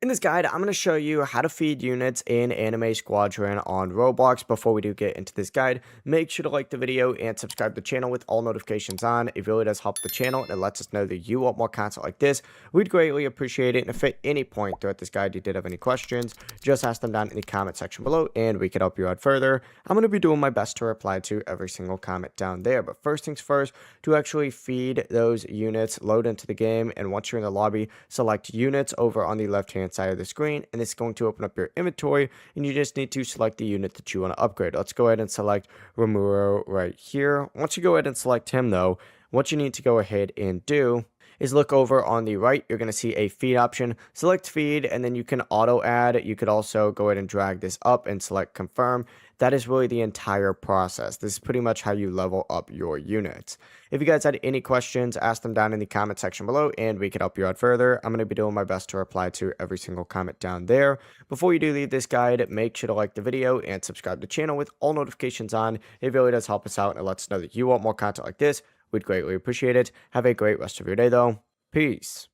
In this guide, I'm going to show you how to feed units in Anime Squadron on Roblox. Before we do get into this guide, make sure to like the video and subscribe to the channel with all notifications on. It really does help the channel and it lets us know that you want more content like this. We'd greatly appreciate it. And if at any point throughout this guide you did have any questions, just ask them down in the comment section below and we can help you out further. I'm going to be doing my best to reply to every single comment down there. But first things first, to actually feed those units, load into the game, and once you're in the lobby, select units over on the left hand side of the screen, and it's going to open up your inventory, and you just need to select the unit that you want to upgrade. Let's go ahead and select Romuro right here. Once you go ahead and select him though, what you need to go ahead and do is look over on the right. You're going to see a feed option. Select feed, and then you can auto add. You could also go ahead and drag this up and select confirm. That is really the entire process. This is pretty much how you level up your units. If you guys had any questions, ask them down in the comment section below and we can help you out further. I'm going to be doing my best to reply to every single comment down there. Before you do leave this guide, make sure to like the video and subscribe to the channel with all notifications on. It really does help us out and it lets us know that you want more content like this. We'd greatly appreciate it. Have a great rest of your day though. Peace.